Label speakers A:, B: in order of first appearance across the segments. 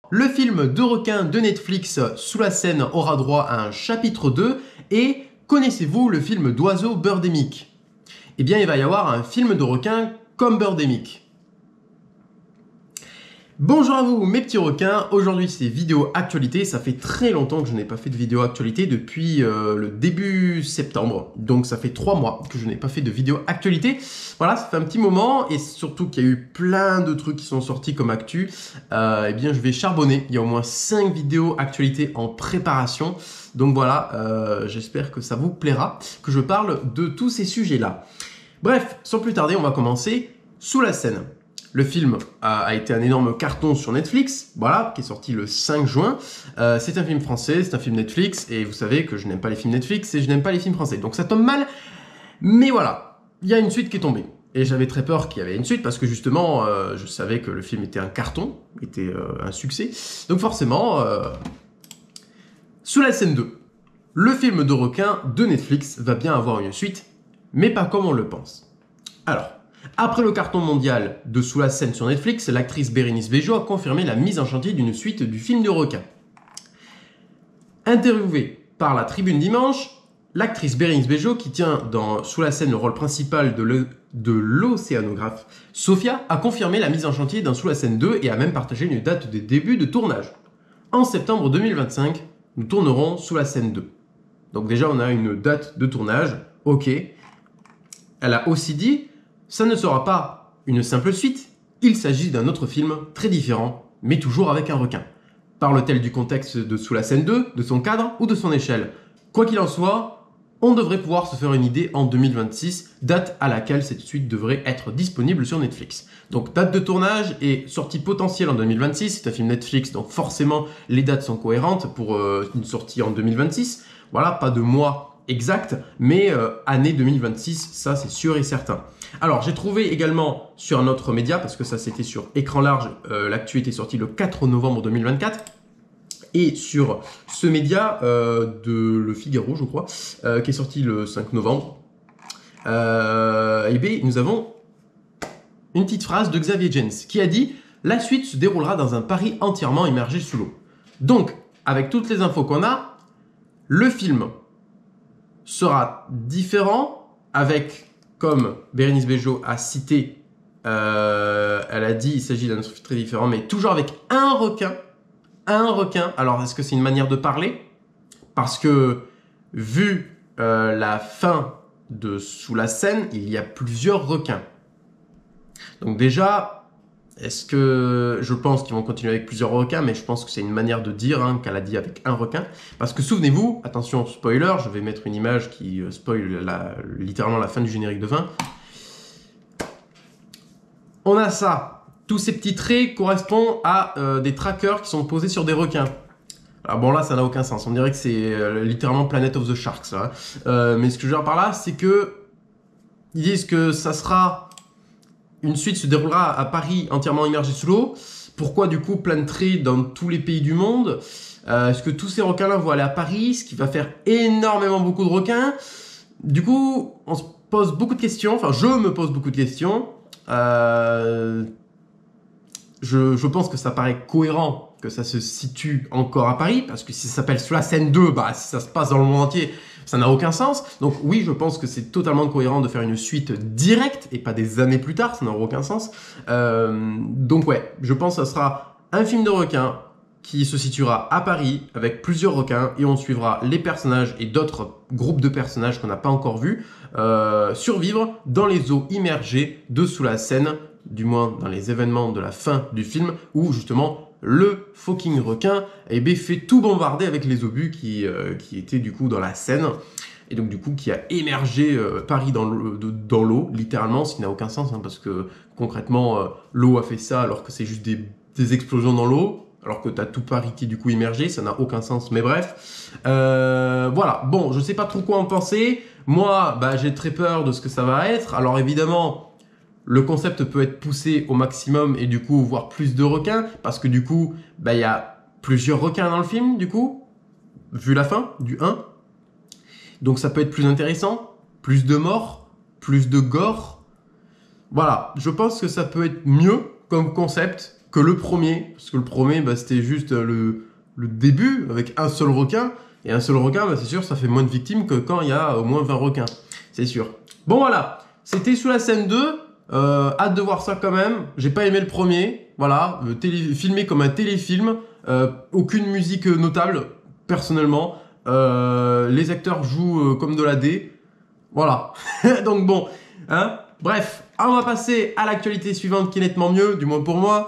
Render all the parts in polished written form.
A: Le film de requin de Netflix Sous la Seine aura droit à un chapitre 2 et connaissez-vous le film d'oiseau Birdemic? Eh bien, il va y avoir un film de requin comme Birdemic. Bonjour à vous mes petits requins, aujourd'hui c'est vidéo actualité, ça fait très longtemps que je n'ai pas fait de vidéo actualité depuis le début septembre, donc ça fait 3 mois que je n'ai pas fait de vidéo actualité. Voilà, ça fait un petit moment et surtout qu'il y a eu plein de trucs qui sont sortis comme actu, eh bien je vais charbonner, il y a au moins 5 vidéos actualité en préparation, donc voilà, j'espère que ça vous plaira, que je parle de tous ces sujets-là. Bref, sans plus tarder, on va commencer Sous la Seine. Le film a été un énorme carton sur Netflix, voilà, qui est sorti le 5 juin. C'est un film français, c'est un film Netflix, et vous savez que je n'aime pas les films Netflix et je n'aime pas les films français. Donc ça tombe mal, mais voilà, il y a une suite qui est tombée. Et j'avais très peur qu'il y avait une suite parce que justement, je savais que le film était un carton, était un succès. Donc forcément, Sous la Seine 2, le film de requin de Netflix va bien avoir une suite, mais pas comme on le pense. Alors, après le carton mondial de Sous la Seine sur Netflix, l'actrice Bérénice Bejo a confirmé la mise en chantier d'une suite du film de requin. Interviewée par la Tribune Dimanche, l'actrice Bérénice Bejo, qui tient dans Sous la Seine le rôle principal de l'océanographe Sophia, a confirmé la mise en chantier d'un Sous la Seine 2 et a même partagé une date de début de tournage. En septembre 2025, nous tournerons Sous la Seine 2. Donc déjà, on a une date de tournage, ok. Elle a aussi dit: ça ne sera pas une simple suite, il s'agit d'un autre film très différent, mais toujours avec un requin. Parle-t-elle du contexte de Sous la Seine 2, de son cadre ou de son échelle? Quoi qu'il en soit, on devrait pouvoir se faire une idée en 2026, date à laquelle cette suite devrait être disponible sur Netflix. Donc date de tournage et sortie potentielle en 2026, c'est un film Netflix, donc forcément les dates sont cohérentes pour une sortie en 2026. Voilà, pas de mois exact, mais année 2026, ça c'est sûr et certain. Alors j'ai trouvé également sur un autre média, parce que ça c'était sur Écran Large, l'actu était sorti le 4 novembre 2024, et sur ce média de Le Figaro je crois, qui est sorti le 5 novembre, et bien nous avons une petite phrase de Xavier Jens qui a dit: la suite se déroulera dans un Paris entièrement immergé sous l'eau. Donc avec toutes les infos qu'on a, le film sera différent avec, comme Bérénice Bejo a cité, elle a dit il s'agit d'un truc très différent, mais toujours avec un requin. Un requin. Alors, est-ce que c'est une manière de parler? Parce que, vu la fin de Sous la Seine, il y a plusieurs requins. Donc déjà, est-ce que je pense qu'ils vont continuer avec plusieurs requins, mais je pense que c'est une manière de dire qu'elle a dit avec un requin. Parce que souvenez-vous, attention spoiler, je vais mettre une image qui spoil littéralement la fin du générique de fin. On a ça, tous ces petits traits correspondent à des trackers qui sont posés sur des requins. Alors bon là ça n'a aucun sens, on dirait que c'est littéralement Planet of the Sharks là. Mais ce que je veux dire par là, c'est que ils disent que ça sera... Une suite se déroulera à Paris entièrement immergé sous l'eau. Pourquoi du coup plein de traits dans tous les pays du monde? Est-ce que tous ces requins-là vont aller à Paris, ce qui va faire énormément beaucoup de requins? Du coup, on se pose beaucoup de questions. Enfin, je me pose beaucoup de questions. Je pense que ça paraît cohérent que ça se situe encore à Paris, parce que si ça s'appelle Sous la Seine 2, bah, si ça se passe dans le monde entier, ça n'a aucun sens. Donc oui, je pense que c'est totalement cohérent de faire une suite directe et pas des années plus tard, ça n'aura aucun sens. Donc ouais, je pense que ça sera un film de requins qui se situera à Paris avec plusieurs requins et on suivra les personnages et d'autres groupes de personnages qu'on n'a pas encore vus survivre dans les eaux immergées de Sous la Seine, du moins dans les événements de la fin du film où justement le fucking requin fait tout bombarder avec les obus qui étaient du coup dans la Seine et donc du coup qui a émergé Paris dans l'eau littéralement, ce qui n'a aucun sens parce que concrètement l'eau a fait ça alors que c'est juste des explosions dans l'eau, alors que tu as tout Paris qui est du coup immergé, ça n'a aucun sens, mais bref. Voilà, bon, je sais pas trop quoi en penser. Moi, bah, j'ai très peur de ce que ça va être. Alors évidemment, le concept peut être poussé au maximum et du coup voir plus de requins, parce que du coup, bah, y a plusieurs requins dans le film, du coup, vu la fin, du 1. Donc ça peut être plus intéressant, plus de morts, plus de gore. Voilà, je pense que ça peut être mieux comme concept que le premier, parce que le premier, bah, c'était juste le début avec un seul requin, et un seul requin, bah, c'est sûr, ça fait moins de victimes que quand il y a au moins 20 requins, c'est sûr. Bon voilà, c'était Sous la scène 2, hâte de voir ça quand même, j'ai pas aimé le premier, voilà, filmé comme un téléfilm, aucune musique notable, personnellement, les acteurs jouent comme de la D, voilà, donc bon, hein, bref, on va passer à l'actualité suivante qui est nettement mieux, du moins pour moi.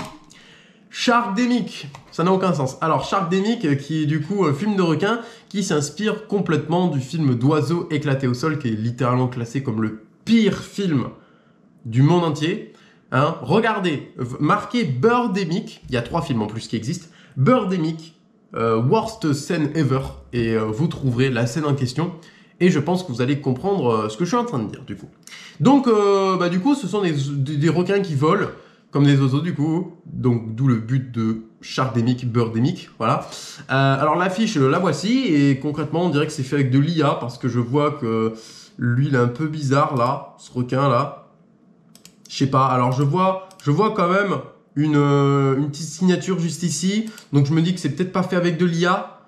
A: Sharkdemic, ça n'a aucun sens. Alors Sharkdemic, qui est du coup un film de requin qui s'inspire complètement du film d'oiseaux éclatés au sol, qui est littéralement classé comme le pire film du monde entier. Hein, regardez, marquez Birdemic, il y a 3 films en plus qui existent. Birdemic, worst scene ever, et vous trouverez la scène en question. Et je pense que vous allez comprendre ce que je suis en train de dire du coup. Donc, bah, du coup, ce sont des requins qui volent, comme des oiseaux du coup, donc d'où le but de Sharkdemic, Birdemic, voilà. Alors l'affiche, la voici, et concrètement on dirait que c'est fait avec de l'IA, parce que je vois que lui il est un peu bizarre là, ce requin là. Je sais pas, alors je vois quand même une petite signature juste ici, donc je me dis que c'est peut-être pas fait avec de l'IA.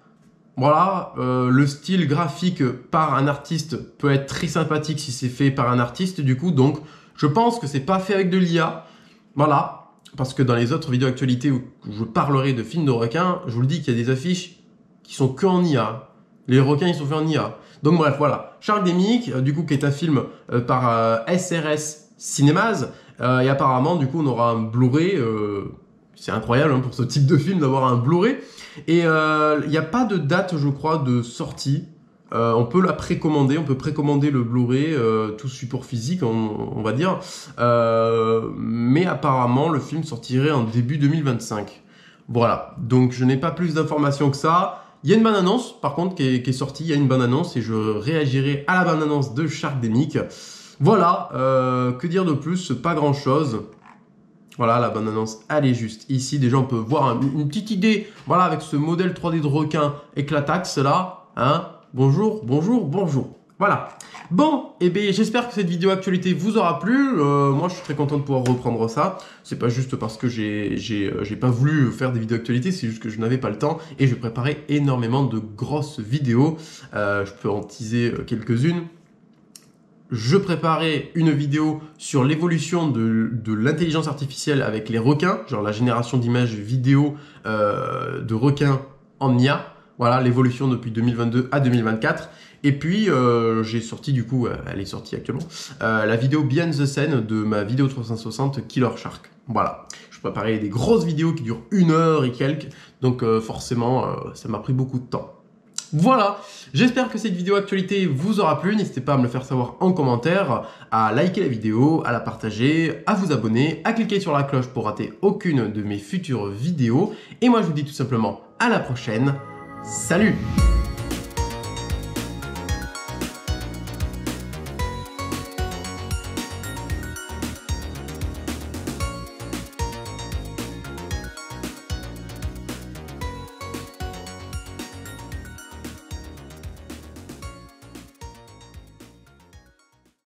A: Voilà, le style graphique par un artiste peut être très sympathique si c'est fait par un artiste du coup, donc je pense que c'est pas fait avec de l'IA. Voilà, parce que dans les autres vidéos actualités où je parlerai de films de requins, je vous le dis qu'il y a des affiches qui sont que en IA. Les requins, ils sont faits en IA. Donc bref, voilà. Sharkdemic, du coup, qui est un film par SRS Cinemas. Et apparemment, du coup, on aura un Blu-ray. C'est incroyable hein, pour ce type de film d'avoir un Blu-ray. Et il n'y a pas de date, je crois, de sortie. On peut la précommander, on peut précommander le Blu-ray, tout support physique, on va dire. Mais apparemment, le film sortirait en début 2025. Voilà, donc je n'ai pas plus d'informations que ça. Il y a une bande-annonce, par contre, qui est sortie. Il y a une bande-annonce et je réagirai à la bande-annonce de Sharkdemic. Voilà, que dire de plus? Pas grand-chose. Voilà, la bande-annonce, elle est juste ici. Déjà, on peut voir une petite idée, voilà, avec ce modèle 3D de requin éclataxe là, hein. Bonjour, bonjour, bonjour. Voilà. Bon, et bien j'espère que cette vidéo actualité vous aura plu. Moi, je suis très content de pouvoir reprendre ça. C'est pas juste parce que j'ai pas voulu faire des vidéos actualité, c'est juste que je n'avais pas le temps et je préparais énormément de grosses vidéos. Je peux en teaser quelques-unes. Je préparais une vidéo sur l'évolution de l'intelligence artificielle avec les requins, genre la génération d'images vidéo de requins en IA. Voilà, l'évolution depuis 2022 à 2024. Et puis, j'ai sorti du coup, elle est sortie actuellement, la vidéo Behind the Scene de ma vidéo 360 Killer Shark. Voilà, je préparais des grosses vidéos qui durent 1 heure et quelques, donc forcément, ça m'a pris beaucoup de temps. Voilà, j'espère que cette vidéo actualité vous aura plu. N'hésitez pas à me le faire savoir en commentaire, à liker la vidéo, à la partager, à vous abonner, à cliquer sur la cloche pour rater aucune de mes futures vidéos. Et moi, je vous dis tout simplement à la prochaine. Salut!